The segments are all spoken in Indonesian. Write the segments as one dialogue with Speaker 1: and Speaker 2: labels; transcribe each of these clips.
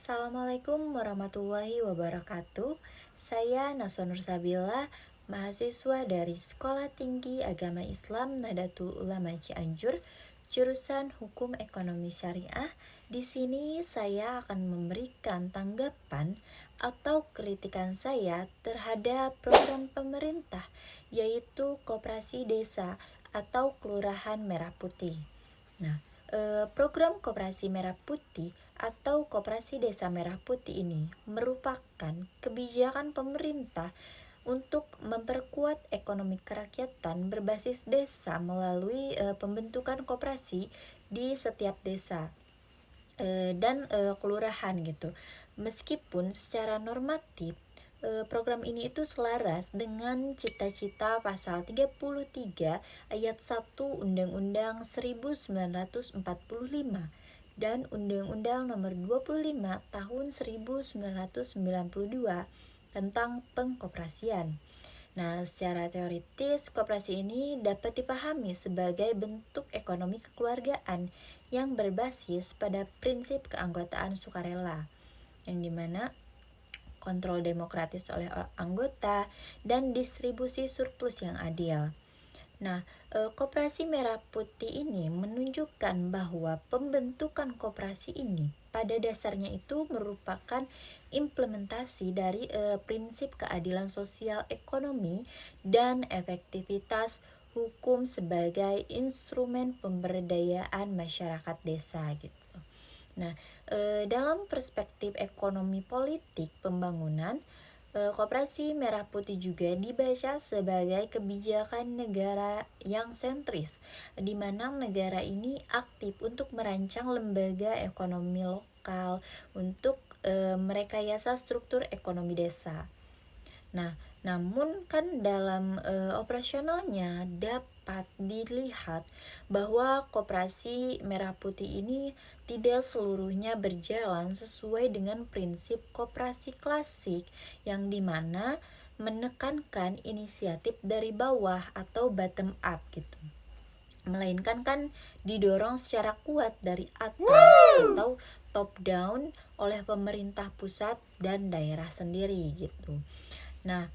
Speaker 1: Assalamualaikum warahmatullahi wabarakatuh. Saya Naswa Nursabila, mahasiswa dari Sekolah Tinggi Agama Islam Nahdlatul Ulama Cianjur, jurusan Hukum Ekonomi Syariah. Di sini saya akan memberikan tanggapan atau kritikan saya terhadap program pemerintah, yaitu Koperasi Desa atau Kelurahan Merah Putih. Nah, program Koperasi Merah Putih atau Koperasi Desa Merah Putih ini merupakan kebijakan pemerintah untuk memperkuat ekonomi kerakyatan berbasis desa melalui pembentukan koperasi di setiap desa dan kelurahan gitu. Meskipun secara normatif program ini itu selaras dengan cita-cita pasal 33 ayat 1 Undang-Undang 1945 dan Undang-Undang Nomor 25 Tahun 1992 tentang pengkoperasian. Nah, secara teoritis, koperasi ini dapat dipahami sebagai bentuk ekonomi kekeluargaan yang berbasis pada prinsip keanggotaan sukarela, yang dimana kontrol demokratis oleh anggota dan distribusi surplus yang adil. Nah, Koperasi Merah Putih ini menunjukkan bahwa pembentukan koperasi ini pada dasarnya itu merupakan implementasi dari prinsip keadilan sosial ekonomi dan efektivitas hukum sebagai instrumen pemberdayaan masyarakat desa gitu. Nah, dalam perspektif ekonomi politik pembangunan, Koperasi Merah Putih juga dibaca sebagai kebijakan negara yang sentris, di mana negara ini aktif untuk merancang lembaga ekonomi lokal untuk merekayasa struktur ekonomi desa. Nah, namun kan dalam operasionalnya dapat dilihat bahwa Koperasi Merah Putih ini tidak seluruhnya berjalan sesuai dengan prinsip koperasi klasik yang dimana menekankan inisiatif dari bawah atau bottom up gitu, melainkan kan didorong secara kuat dari atas atau top down oleh pemerintah pusat dan daerah sendiri gitu. Nah,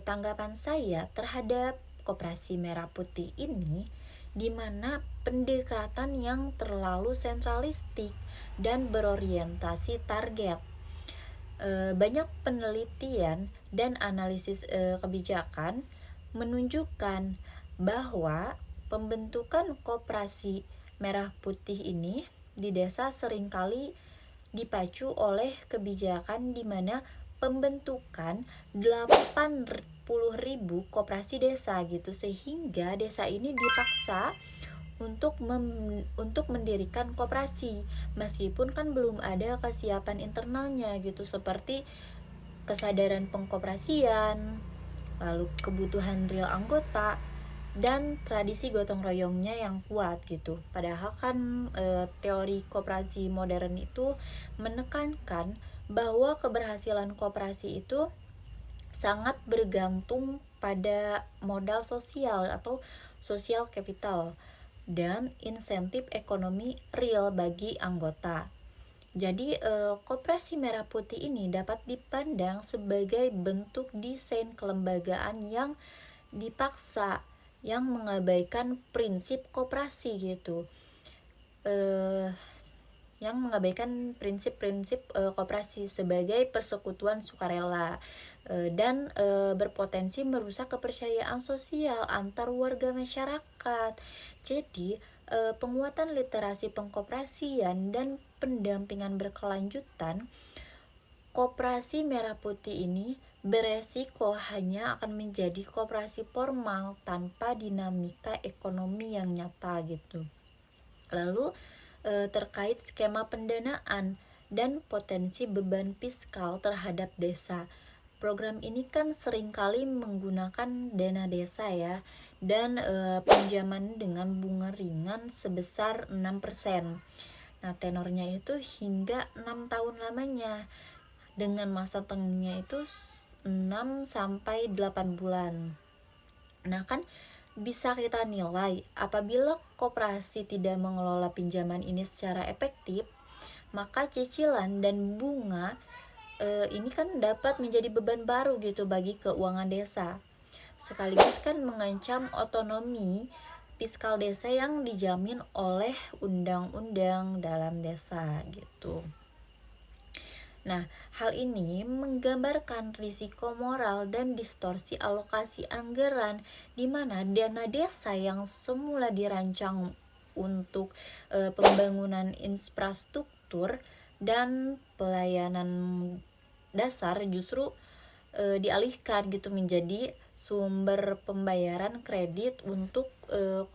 Speaker 1: tanggapan saya terhadap Koperasi Merah Putih ini di mana pendekatan yang terlalu sentralistik dan berorientasi target. Banyak penelitian dan analisis kebijakan menunjukkan bahwa pembentukan Koperasi Merah Putih ini di desa seringkali dipacu oleh kebijakan di mana pembentukan 80.000 koperasi desa gitu, sehingga desa ini dipaksa untuk mendirikan koperasi meskipun kan belum ada kesiapan internalnya gitu, seperti kesadaran pengkoperasian, lalu kebutuhan real anggota dan tradisi gotong royongnya yang kuat gitu. Padahal kan teori koperasi modern itu menekankan bahwa keberhasilan koperasi itu sangat bergantung pada modal sosial atau social capital dan insentif ekonomi real bagi anggota. Jadi Koperasi Merah Putih ini dapat dipandang sebagai bentuk desain kelembagaan yang dipaksa, yang mengabaikan prinsip koperasi gitu. Yang mengabaikan prinsip-prinsip koperasi sebagai persekutuan sukarela dan berpotensi merusak kepercayaan sosial antar warga masyarakat. Jadi penguatan literasi pengkoperasian dan pendampingan berkelanjutan, Koperasi Merah Putih ini beresiko hanya akan menjadi koperasi formal tanpa dinamika ekonomi yang nyata gitu. Lalu terkait skema pendanaan dan potensi beban fiskal terhadap desa. Program ini kan seringkali menggunakan dana desa ya, dan pinjaman dengan bunga ringan sebesar 6%. Nah, tenornya itu hingga 6 tahun lamanya dengan masa tengahnya itu 6 sampai 8 bulan. Nah, kan bisa kita nilai apabila koperasi tidak mengelola pinjaman ini secara efektif, maka cicilan dan bunga ini kan dapat menjadi beban baru gitu bagi keuangan desa. Sekaligus kan mengancam otonomi fiskal desa yang dijamin oleh undang-undang dalam desa gitu. Nah, hal ini menggambarkan risiko moral dan distorsi alokasi anggaran di mana dana desa yang semula dirancang untuk pembangunan infrastruktur dan pelayanan dasar justru dialihkan gitu menjadi sumber pembayaran kredit untuk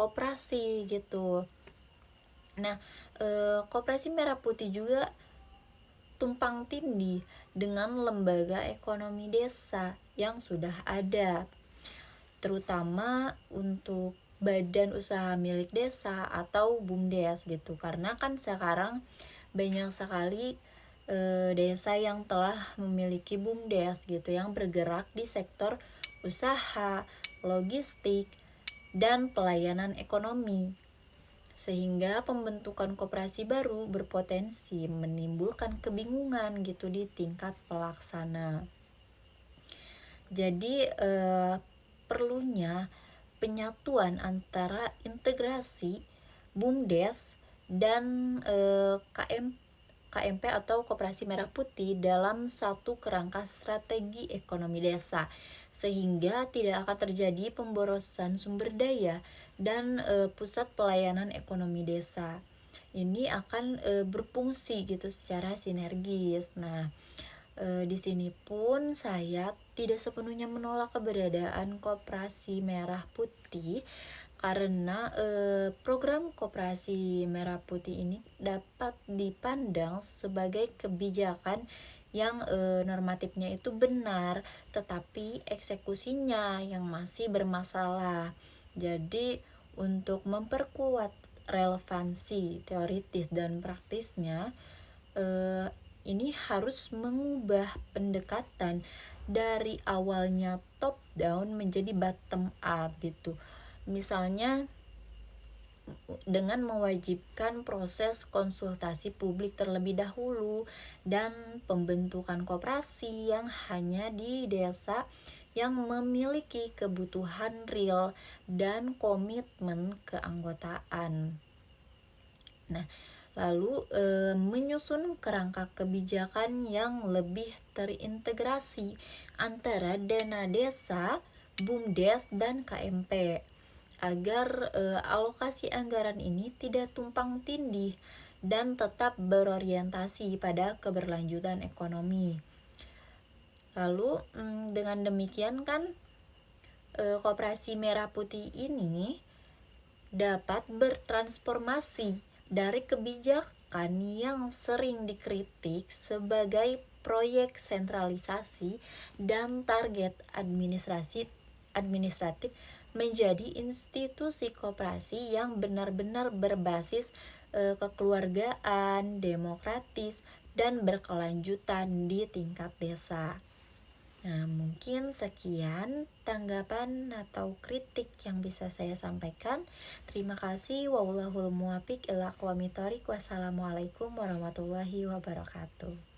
Speaker 1: koperasi gitu. Nah, Koperasi Merah Putih juga tumpang tindih dengan lembaga ekonomi desa yang sudah ada, terutama untuk badan usaha milik desa atau BUMDes gitu. Karena kan sekarang banyak sekali desa yang telah memiliki BUMDes gitu yang bergerak di sektor usaha, logistik, dan pelayanan ekonomi, sehingga pembentukan koperasi baru berpotensi menimbulkan kebingungan gitu di tingkat pelaksana. Jadi perlunya penyatuan antara integrasi BUMDes dan KMP atau Koperasi Merah Putih dalam satu kerangka strategi ekonomi desa, sehingga tidak akan terjadi pemborosan sumber daya dan pusat pelayanan ekonomi desa. Ini akan berfungsi gitu secara sinergis. Nah, di sini pun saya tidak sepenuhnya menolak keberadaan Koperasi Merah Putih karena program Koperasi Merah Putih ini dapat dipandang sebagai kebijakan yang normatifnya itu benar, tetapi eksekusinya yang masih bermasalah. Jadi untuk memperkuat relevansi teoritis dan praktisnya, ini harus mengubah pendekatan dari awalnya top down menjadi bottom up gitu. Misalnya dengan mewajibkan proses konsultasi publik terlebih dahulu dan pembentukan koperasi yang hanya di desa yang memiliki kebutuhan real dan komitmen keanggotaan. Nah, lalu menyusun kerangka kebijakan yang lebih terintegrasi antara dana desa, BUMDes, dan KMP agar alokasi anggaran ini tidak tumpang tindih dan tetap berorientasi pada keberlanjutan ekonomi. Lalu dengan demikian kan Koperasi Merah Putih ini dapat bertransformasi dari kebijakan yang sering dikritik sebagai proyek sentralisasi dan target administratif menjadi institusi koperasi yang benar-benar berbasis kekeluargaan, demokratis, dan berkelanjutan di tingkat desa. Nah, mungkin sekian tanggapan atau kritik yang bisa saya sampaikan. Terima kasih. Wallahul muwaffiq ila aqwamit thoriq. Wassalamualaikum warahmatullahi wabarakatuh.